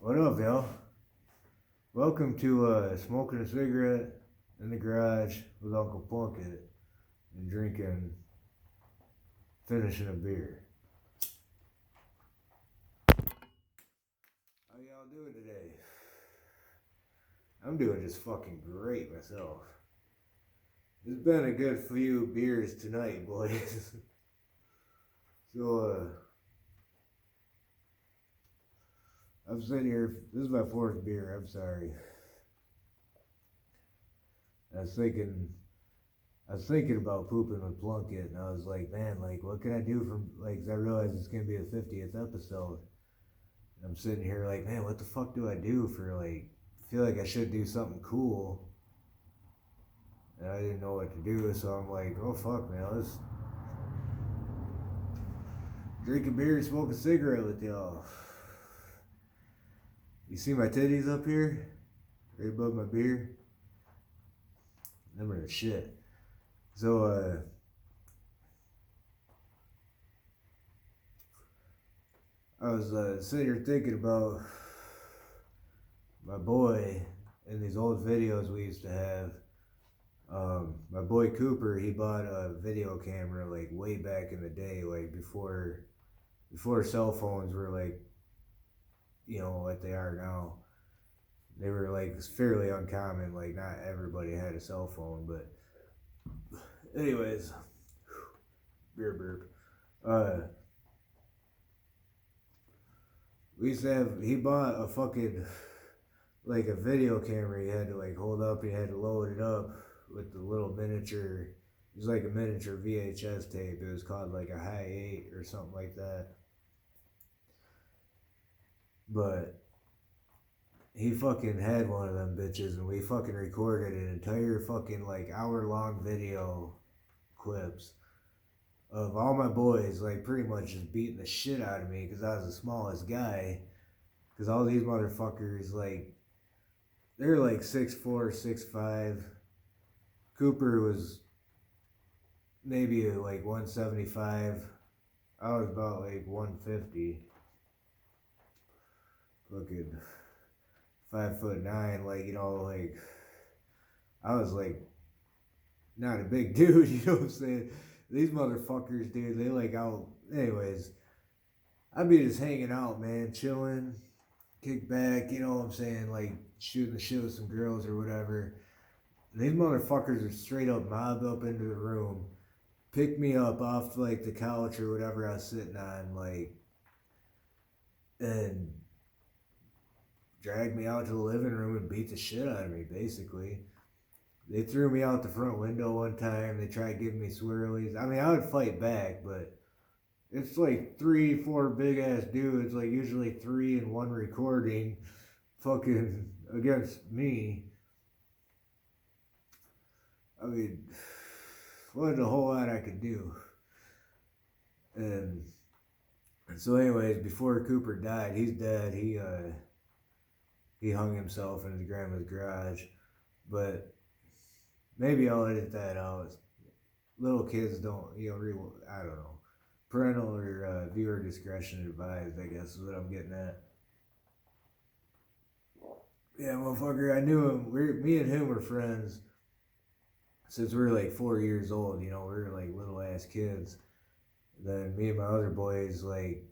What up, y'all? Welcome to Smoking a Cigarette in the Garage with Uncle Plunkett and finishing a beer. How y'all doing today? I'm doing just fucking great myself. It's been a good few beers tonight, boys. so, I'm sitting here. This is my fourth beer. I'm sorry. I was thinking I was thinking about pooping with Plunkett, and I was like, man, like, what can I do from, like, 'cause I realized it's gonna be the 50th episode. And I'm sitting here like, man, what the fuck do I do for, like, I feel like I should do something cool. And I didn't know what to do, so I'm like, oh fuck, man, let's drink a beer and smoke a cigarette with y'all. You see my titties up here? Right above my beer? Them are the shit. So, I was sitting here thinking about my boy and these old videos we used to have. My boy Cooper, he bought a video camera like way back in the day, like before cell phones were like, what they are now. They were like fairly uncommon. Like not everybody had a cell phone, but anyways, beer burp. We used to have. He bought a fucking like a video camera. He had to like hold up. He had to load it up with the little miniature. It was like a miniature VHS tape. It was called like a High 8 or something like that. But he fucking had one of them bitches, and we fucking recorded an entire fucking like hour-long video clips of all my boys like pretty much just beating the shit out of me because I was the smallest guy. Because all these motherfuckers like they're like 6'4", 6'5". Cooper was maybe like 175. I was about like 150. Fucking 5'9", like like I was like not a big dude, you know what I'm saying? These motherfuckers, dude, they like out. Anyways, I'd be just hanging out, man, chilling, kick back, you know what I'm saying? Like shooting the shit with some girls or whatever. And these motherfuckers are straight up mobbed up into the room, pick me up off like the couch or whatever I was sitting on, like, and dragged me out to the living room and beat the shit out of me, basically. They threw me out the front window one time. They tried giving me swirlies. I mean, I would fight back, but it's like 3, 4 big ass dudes, like usually 3 in one recording, fucking against me. I mean, wasn't a whole lot I could do. And so, anyways, before Cooper died, he's dead. He hung himself in his grandma's garage, but maybe I'll edit that out. Little kids don't, I don't know. Parental or viewer discretion advised, I guess is what I'm getting at. Yeah, motherfucker, I knew him. Me and him were friends since we were like 4 years old. We were like little ass kids. Then me and my other boys, like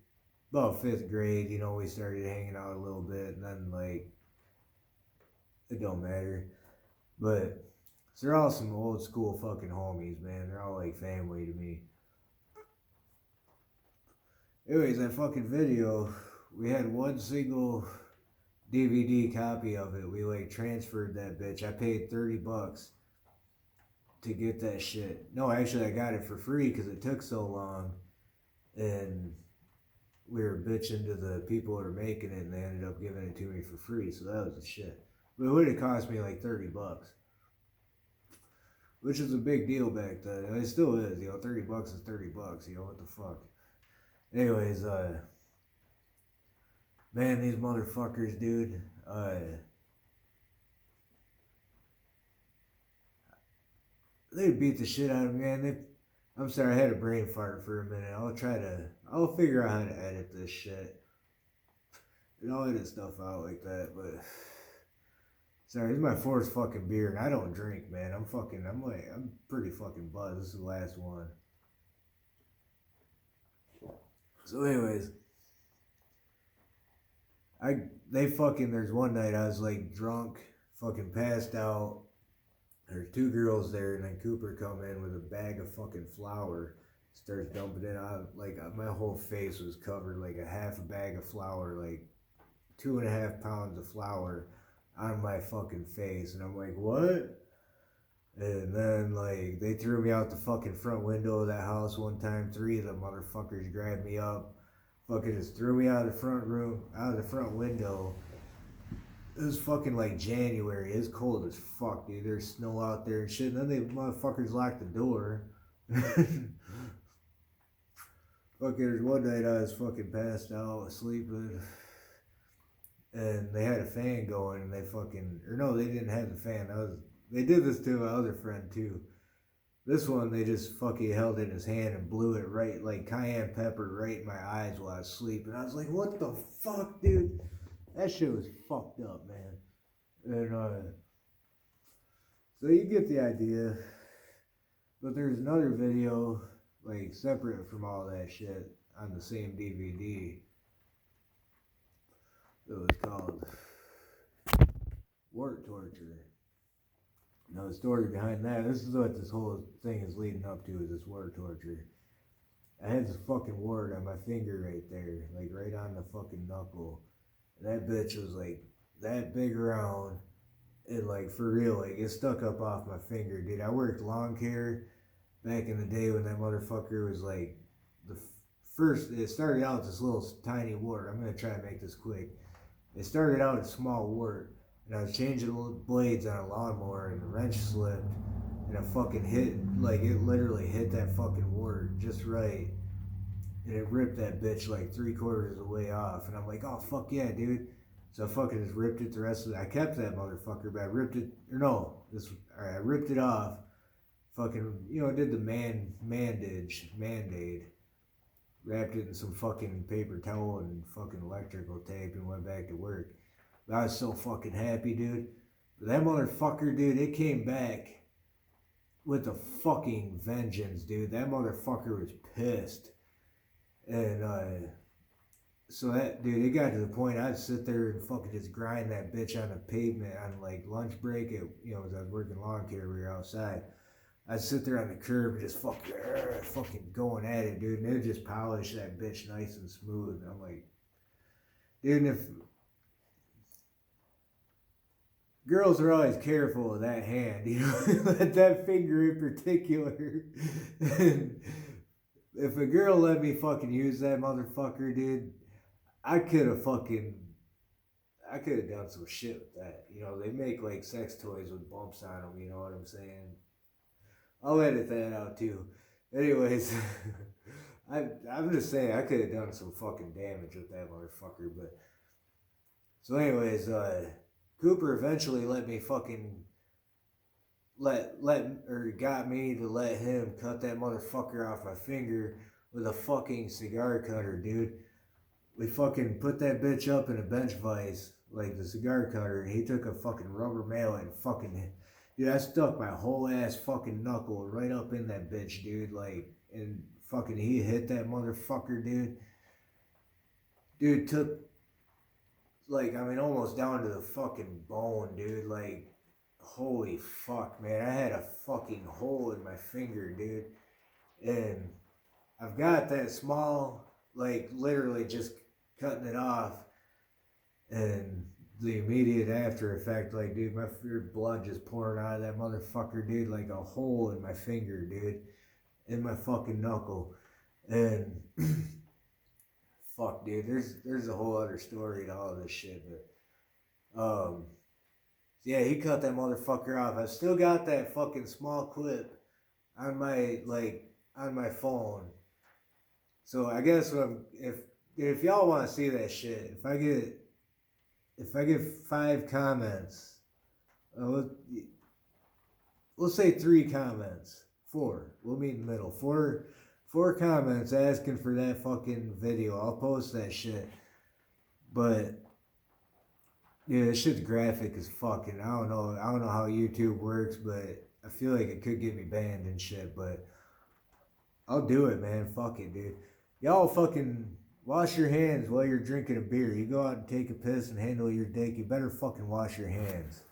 about 5th grade, we started hanging out a little bit, and then like it don't matter. But so they're all some old school fucking homies, man. They're all like family to me. Anyways, that fucking video, we had one single DVD copy of it. We like transferred that bitch. I paid $30 to get that shit. No, actually, I got it for free because it took so long, and we were bitching to the people that were making it, and they ended up giving it to me for free. So that was the shit. But it would have cost me like $30, which is a big deal back then. And it still is. $30 is $30. What the fuck. Anyways, man, these motherfuckers, dude. They beat the shit out of me, man. I'm sorry, I had a brain fart for a minute. I'll figure out how to edit this shit. and all of this stuff out like that. But sorry, this is my fourth fucking beer, and I don't drink, man. I'm pretty fucking buzzed. This is the last one. So, anyways, there's one night I was like drunk, fucking passed out. There's two girls there, and then Cooper come in with a bag of fucking flour, starts dumping it out. Like my whole face was covered, like a half a bag of flour, like 2.5 pounds of flour on my fucking face, and I'm like, what? And then like they threw me out the fucking front window of that house one time. 3 of the motherfuckers grabbed me up, fucking just threw me out of the front window. It was fucking like January. It's cold as fuck, dude. There's snow out there and shit. And then they motherfuckers locked the door. Fucking, there's one night I was fucking passed out, sleeping. And they had a fan going, and they didn't have the fan. They did this to my other friend too. This one, they just fucking held it in his hand and blew it right, like cayenne pepper, right in my eyes while I was sleeping. I was like, what the fuck, dude? That shit was fucked up, man. And, so you get the idea. But there's another video, like, separate from all that shit on the same DVD. It was called Wart Torture. Now, the story behind that, this is what this whole thing is leading up to, is this wart torture. I had this fucking wart on my finger right there, like right on the fucking knuckle. And that bitch was like that big around, and like for real, like it stuck up off my finger, dude. I worked lawn care back in the day when that motherfucker was like it started out this little tiny wart. I'm gonna try to make this quick. It started out a small wart, and I was changing the blades on a lawnmower, and the wrench slipped, and I fucking it literally hit that fucking wart just right, and it ripped that bitch like 3/4 of the way off, and I'm like, oh fuck yeah, dude. So I fucking just ripped it the rest of it. I kept that motherfucker, but I ripped it, I ripped it off, fucking, did the Band-Aid, wrapped it in some fucking paper towel and fucking electrical tape, and went back to work. But I was so fucking happy, dude. But that motherfucker, dude, it came back with a fucking vengeance, dude. That motherfucker was pissed. And, so that, dude, it got to the point I'd sit there and fucking just grind that bitch on the pavement on, like, lunch break. As I was working lawn care, we were outside. I'd sit there on the curb and just fucking going at it, dude. And it would just polish that bitch nice and smooth. And I'm like, dude, if girls are always careful of that hand, that finger in particular. If a girl let me fucking use that motherfucker, dude, I could have done some shit with that. They make like sex toys with bumps on them, you know what I'm saying? I'll edit that out too. Anyways, I'm just saying I could have done some fucking damage with that motherfucker. But so anyways, Cooper eventually let me fucking got me to let him cut that motherfucker off my finger with a fucking cigar cutter, dude. We fucking put that bitch up in a bench vise, like the cigar cutter, and he took a fucking rubber mallet and fucking, dude, I stuck my whole ass fucking knuckle right up in that bitch, dude, like, and fucking he hit that motherfucker, dude. Dude took, like, almost down to the fucking bone, dude, like, holy fuck, man, I had a fucking hole in my finger, dude, and I've got that small, like, literally just cutting it off, and the immediate after effect, like, dude, my blood just pouring out of that motherfucker, dude, like a hole in my finger, dude, in my fucking knuckle, and fuck, dude, there's a whole other story to all this shit, but, yeah, he cut that motherfucker off. I still got that fucking small clip on my phone. So I guess if y'all want to see that shit, if I get 5 comments, let's say 3 comments, 4. We'll meet in the middle. 4 comments asking for that fucking video. I'll post that shit. But Yeah, this shit's graphic as fucking. I don't know how YouTube works, but I feel like it could get me banned and shit. But I'll do it, man. Fuck it, dude. Y'all fucking wash your hands while you're drinking a beer. You go out and take a piss and handle your dick. You better fucking wash your hands.